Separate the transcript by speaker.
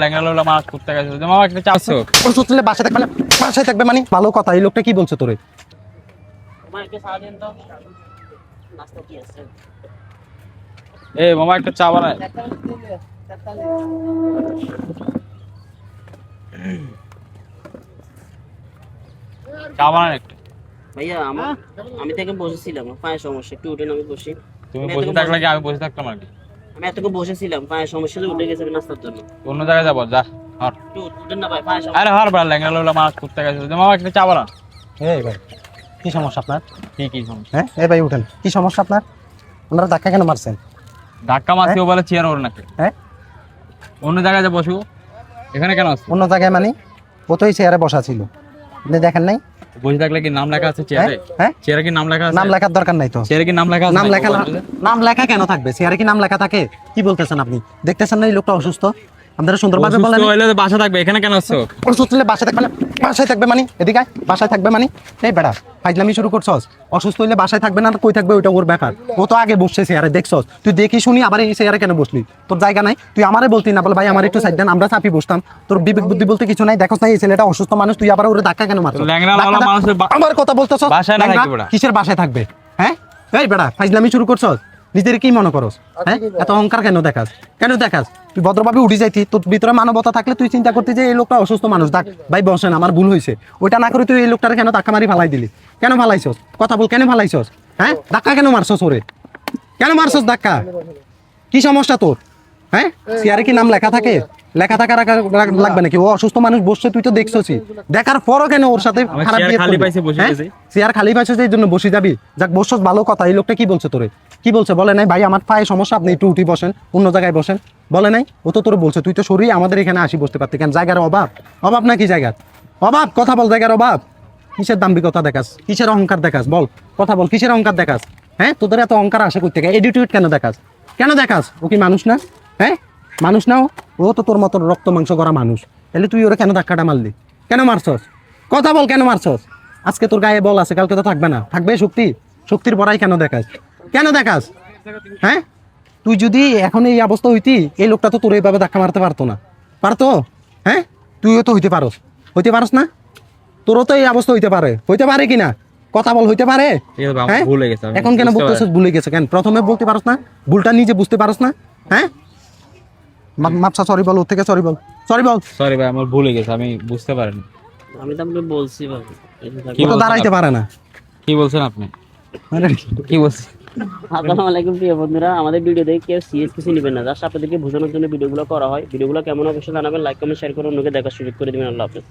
Speaker 1: ল্যাংড়া লোলা মাছ করতে গেছে মামা একটা চাচ্ছো
Speaker 2: ওর সুতলে বাসায় থাকবে মানে ভালো কথা। এই লোকটা কি বলছে তোরে?
Speaker 1: এ মামা একটা চা বানায়। চা বানায় একটা।
Speaker 3: ভাইয়া আমি থেকে বসেছিলাম, পায়ের সমস্যা, একটু উঠে আমি বসি।
Speaker 1: তুমি বসে থাকলে কি আমি বসে থাকতাম আর কি?
Speaker 3: আমি এতক্ষণ বসেছিলাম, পায়ের সমস্যা উঠে গেছে নাস্তার জন্য।
Speaker 1: অন্য জায়গায় যাবো, যা হর।
Speaker 3: একটু উঠেন না ভাই, পায়ের সমস্যা।
Speaker 1: আরে হর ল্যাংড়া লোলা মাছ করতে গেছে মামা একটা চা বানান।
Speaker 2: এই ভাই কি সমস্যা আপনার?
Speaker 1: কি সমস্যা?
Speaker 2: হ্যাঁ এই ভাই উঠেন, কি সমস্যা আপনার? আপনারা ধাক্কা কেন মারছেন?
Speaker 1: ধাক্কা মারছি ও বলে চেয়ার ওর নাকি।
Speaker 2: হ্যাঁ
Speaker 1: অন্য জায়গায় যা বসু, এখানে কেন আসছো?
Speaker 2: অন্য জায়গায় মানে ও তো এই চেয়ারে বসা ছিল, আপনি দেখেন নাই?
Speaker 1: বসে থাকলে কি নাম লেখা আছে চেয়ারে?
Speaker 2: হ্যাঁ
Speaker 1: চেয়ারে কি নাম লেখা আছে?
Speaker 2: নাম লেখার দরকার নাই তো।
Speaker 1: চেয়ারে কি নাম লেখা আছে?
Speaker 2: নাম লেখা কেন থাকবে? চেয়ারে কি নাম লেখা থাকে? কি বলতেছেন আপনি? দেখতেছেন না এই লোকটা অসুস্থ? আপনারা সুন্দরভাবে বলেন।
Speaker 1: অসুস্থ হইলে তো বাসা থাকবে, এখানে কেন আসছো?
Speaker 2: অসুস্থ হলে বাসায় থাকবে মানে এদিকে আয়, বাসায় থাকবে মানে এই বেড়া ফাইজলামি শুরু করছস। অসুস্থ হইলে বাসায় থাকবে না, কই থাকবে ওইটা ওর ব্যাপার। ও তো আগে বসছে চেয়ারে, দেখছস? তুই দেখি শুনি আবার এই চেয়ারে কেন বসলি? তোর জায়গা নাই? তুই আমারে বলতি না বল ভাই আমার একটু সাইড দেন, আমরা চাপি বসতাম। তোর বিবেক বুদ্ধি বলতে কিছু নাই? দেখছস না এই ছেলেটা অসুস্থ মানুষ, তুই আবার ওরে ধাক্কা কেন মারছস?
Speaker 1: ল্যাংড়া লালা মানুষের
Speaker 2: আমার কথা বলতেছস?
Speaker 1: বাসায় না থাকবে বেড়া।
Speaker 2: কিসের বাসায় থাকবে? হ্যাঁ এই বেড়া ফাইজলামি শুরু করছস। নিজের কি মনে করস? হ্যাঁ এত অহংকার কেন দেখাস? তুই ভদ্রভাবে উঠে যাইতি, তোর ভিতরে মানবতা থাকলে তুই চিন্তা করতি যে এই লোকটা অসুস্থ মানুষ, দেখ ভাই বসেন আমার ভুল হয়েছে, ওইটা না করে তুই এই লোকটার কেন ধাক্কা মারি ফালাই দিলি? কেন ফালাইছস? কথা বল, কেন ফালাইছস? হ্যাঁ ধাক্কা কেন মারছস ওরে? কেন মারছস ধাক্কা? কি সমস্যা তোর? হ্যাঁ চেয়ারে কি নাম লেখা থাকে? লেখা থাকা লাগবে নাকি? ও অসুস্থ মানুষ বসছে, তুই তো দেখছসই, দেখার পরও কেন ওর সাথে খারাপ বিহেভ করবি? চেয়ার খালি পাইছিস এই জন্য বসে যাবি? যাক বসছস ভালো কথা। এই লোকটা কি বলছে তোরে? কি বলছে? বলে নাই ভাই আমার পায়ে সমস্যা, আপনি একটু উঠি বসেন, অন্য জায়গায় বসেন? বলে নাই? ও তো তোর বলছে, তুই তো সরিয়ে আমাদের এখানে আসি বসতে পারতি কেন? জায়গার অভাব নাকি? জায়গার অভাব? কথা বল, জায়গার অভাব? কিসের দাম্ভিকতা দেখাস? কিসের অহংকার দেখাস? বল, কথা বল, কিসের অহংকার দেখাস? হ্যাঁ তোদের এত অহংকার আসে কই থেকে? এডিটিউড কেন দেখাস? ও কি মানুষ না? হ্যাঁ মানুষ না? ও তো তোর মতো রক্ত মাংস করা মানুষ। তাহলে তুই ওরা কেন ধাক্কাটা মারলি? কেন মারছস? কথা বল, কেন মারছস? আজকে তোর গায়ে বল আছে, কালকে তো থাকবে না। থাকবে শক্তির বড়াই কেন দেখাস? হ্যাঁ তুই যদি এখন এই অবস্থা হইতি, এই লোকটা তো তোর এইভাবে ধাক্কা মারতে পারতো না। পারতো? হ্যাঁ তুইও তো হইতে পারস না? তোরও তো এই অবস্থা হইতে পারে কিনা? কথা বল, হইতে পারে? হ্যাঁ এখন কেন বলতেছিস ভুলে গেছে কেন? প্রথমে বলতে পারস না? ভুলটা নিজে বুঝতে পারস না? হ্যাঁ মাপসা সরি বল, ওর থেকে সরি বল।
Speaker 1: সরি ভাই আমার ভুলে গেছে, আমি বুঝতে পারিনি।
Speaker 3: আমি তো আপনাকে বলছি ভাই,
Speaker 1: কি
Speaker 2: ও তো দাঁড়াইতে পারে না।
Speaker 1: কি বলছেন আপনি? কি বলছেন?
Speaker 3: আসসালামু আলাইকুম প্রিয় বন্ধুরা, আমাদের ভিডিও দেখে কেউ সিরিয়াস কিছু নেবেন না, জাস্ট আপনাদেরকে বোঝানোর জন্য ভিডিওগুলো করা হয়। ভিডিওগুলো কেমন অবশ্যই জানাবেন, লাইক কমেন্ট শেয়ার করে অন্যকে দেখার সুযোগ করে দিবেন। আল্লাহ হাফেজ।